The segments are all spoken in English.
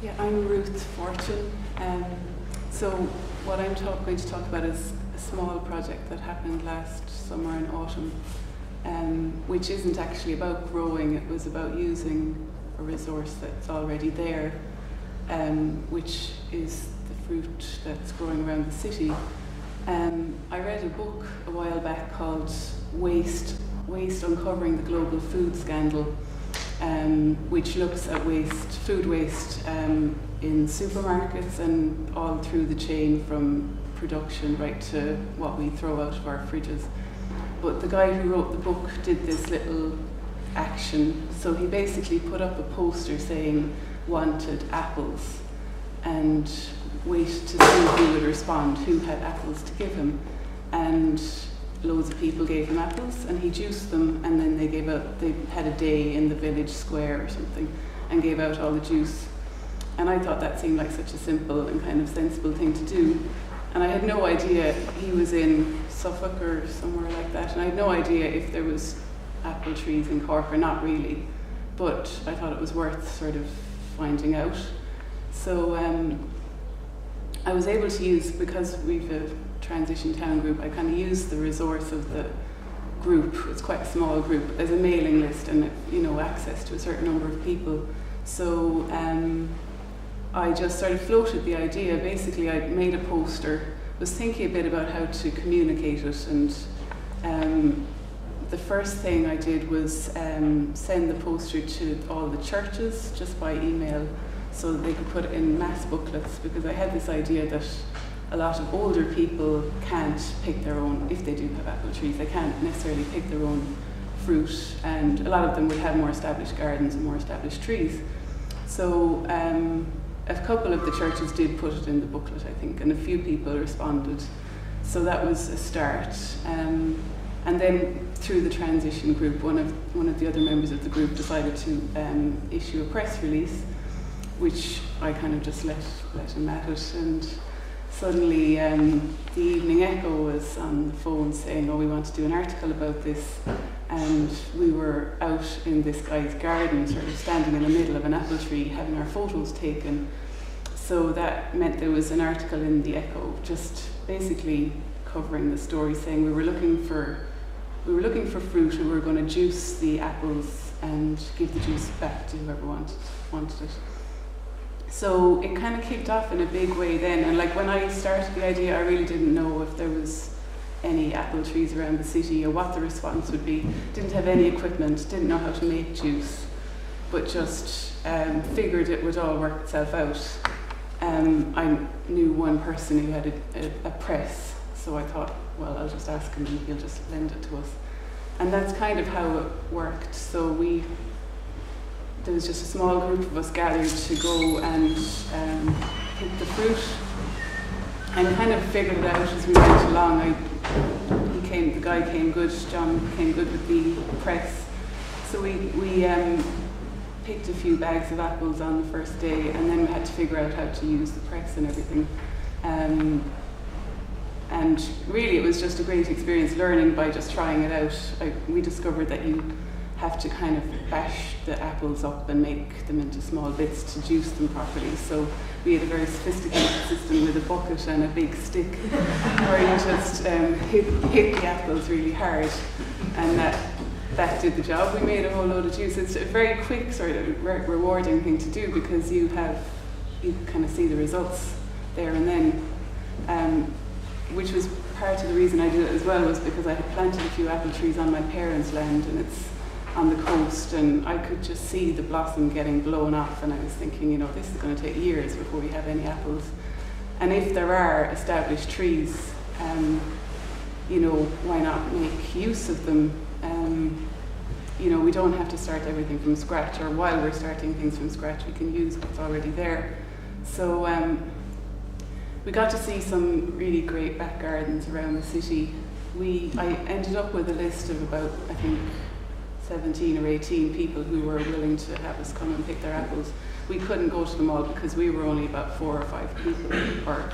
Yeah, I'm Ruth Fortune. So what I'm going to talk about is a small project that happened last summer and autumn, which isn't actually about growing. It was about using a resource that's already there, which is the fruit that's growing around the city. I read a book a while back called Waste, Uncovering the Global Food Scandal, which looks at food waste in supermarkets and all through the chain from production right to what we throw out of our fridges. But the guy who wrote the book did this little action. So he basically put up a poster saying wanted apples and waited to see who would respond, who had apples to give him. And loads of people gave him apples and he juiced them, and then they had a day in the village square or something and gave out all the juice. And I thought that seemed like such a simple and kind of sensible thing to do. And I had no idea, he was in Suffolk or somewhere like that, and I had no idea if there was apple trees in Cork or not really, but I thought it was worth sort of finding out. So I was able to use, because we've a transition town group, I kind of used the resource of the group, it's quite a small group, as a mailing list and access to a certain number of people. So I just sort of floated the idea. Basically I made a poster, was thinking a bit about how to communicate it, and the first thing I did was send the poster to all the churches just by email so that they could put it in mass booklets, because I had this idea that a lot of older people can't pick their own, if they do have apple trees, they can't necessarily pick their own fruit, and a lot of them would have more established gardens and more established trees. So a couple of the churches did put it in the booklet, I think, and a few people responded. So that was a start. And then through the transition group, one of the other members of the group decided to issue a press release, which I kind of just let him at it, and suddenly the Evening Echo was on the phone saying, oh, we want to do an article about this, and we were out in this guy's garden, sort of standing in the middle of an apple tree, having our photos taken. So that meant there was an article in the Echo, just basically covering the story, saying we were looking for fruit, and we were going to juice the apples and give the juice back to whoever wanted it. So it kind of kicked off in a big way then, and like when I started the idea, I really didn't know if there was any apple trees around the city or what the response would be. Didn't have any equipment, didn't know how to make juice, but just figured it would all work itself out. I knew one person who had a press, so I thought, well, I'll just ask him and he'll just lend it to us. And that's kind of how it worked. So there was just a small group of us gathered to go and pick the fruit, and kind of figured it out as we went along. The guy came good, John came good with the press. So we picked a few bags of apples on the first day, and then we had to figure out how to use the press and everything. And really it was just a great experience learning by just trying it out. We discovered that you have to kind of bash the apples up and make them into small bits to juice them properly. So we had a very sophisticated system with a bucket and a big stick where you just hit the apples really hard, and that did the job. We made a whole load of juice. It's a very quick sort of rewarding thing to do, because you kind of see the results there and then, which was part of the reason I did it as well, was because I had planted a few apple trees on my parents' land, and it's on the coast, and I could just see the blossom getting blown off, and I was thinking, this is going to take years before we have any apples. And if there are established trees, why not make use of them? We don't have to start everything from scratch, or while we're starting things from scratch, we can use what's already there. So we got to see some really great back gardens around the city. I ended up with a list of about, I think, 17 or 18 people who were willing to have us come and pick their apples. We couldn't go to them all because we were only about 4 or 5 people, or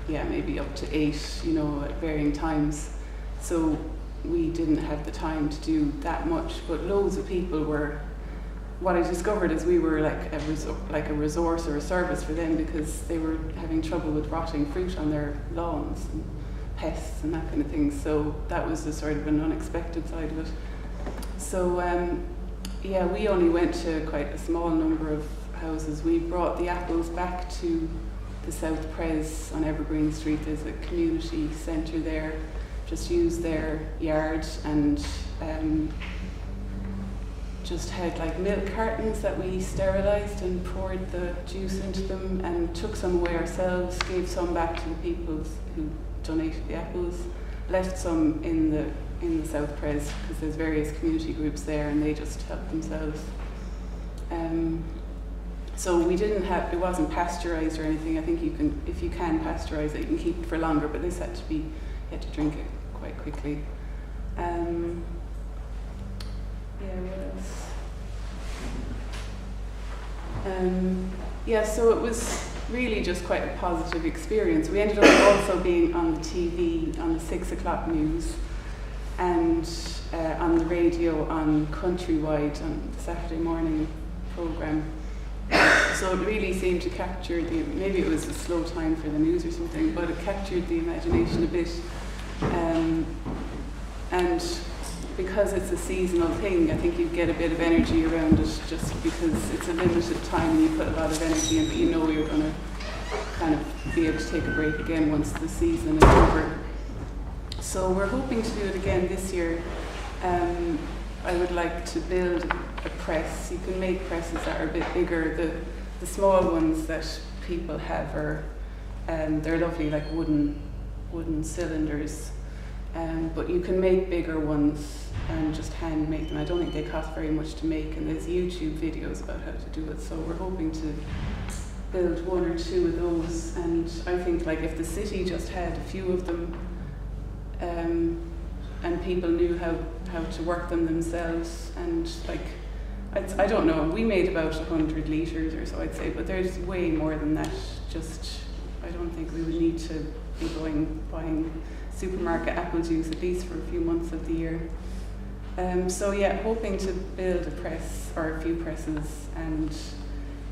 maybe up to 8, at varying times. So we didn't have the time to do that much, but loads of people were what I discovered is we were like a resource or a service for them, because they were having trouble with rotting fruit on their lawns and pests and that kind of thing. So that was the sort of an unexpected side of it. So we only went to quite a small number of houses. We brought the apples back to the South Pres on Evergreen Street. There's a community centre there. Just used their yard and just had like milk cartons that we sterilised and poured the juice into them, and took some away ourselves, gave some back to the people who donated the apples, left some in the South Pres, because there's various community groups there and they just help themselves. So we didn't have, it wasn't pasteurised or anything. I think you can, if you can pasteurise it, you can keep it for longer, but this had to be, you had to drink it quite quickly. What else? So it was really just quite a positive experience. We ended up also being on the TV, on the 6 o'clock news, and on the radio on Countrywide on the Saturday morning programme. So it really seemed to capture maybe it was a slow time for the news or something, but it captured the imagination a bit. And because it's a seasonal thing, I think you get a bit of energy around it, just because it's a limited time and you put a lot of energy in, but you know you're going to kind of be able to take a break again once the season is over. So we're hoping to do it again this year. I would like to build a press. You can make presses that are a bit bigger. The small ones that people have are they're lovely, like wooden cylinders. But you can make bigger ones and just hand make them. I don't think they cost very much to make, and there's YouTube videos about how to do it. So we're hoping to build 1 or 2 of those. And I think like if the city just had a few of them, and people knew how to work them themselves, and like I don't know, we made about 100 litres or so, I'd say, but there's way more than that. Just I don't think we would need to be buying supermarket apple juice at least for a few months of the year. Hoping to build a press or a few presses, and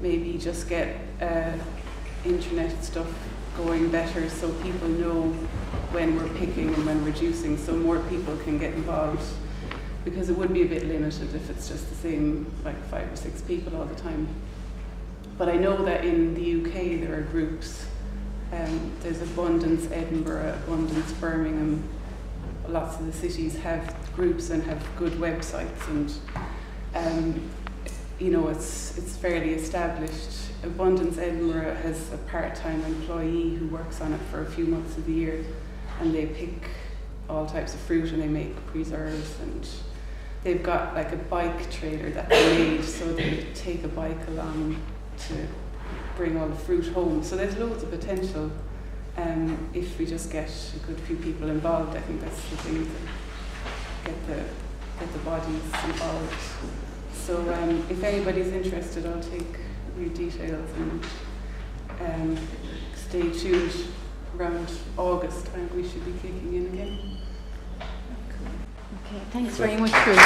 maybe just get internet stuff going better, so people know when we're picking and when we're juicing, so more people can get involved, because it would be a bit limited if it's just the same like 5 or 6 people all the time. But I know that in the UK there are groups. There's Abundance Edinburgh, Abundance Birmingham. Lots of the cities have groups and have good websites, and it's fairly established. Abundance Edinburgh has a part-time employee who works on it for a few months of the year, and they pick all types of fruit and they make preserves, and they've got like a bike trailer that they made, so they take a bike along to bring all the fruit home. So there's loads of potential if we just get a good few people involved. I think that's the thing, to get the bodies involved. So if anybody's interested, I'll take your details, and stay tuned. Around August time we should be kicking in again. Okay, thanks very much, Ruth.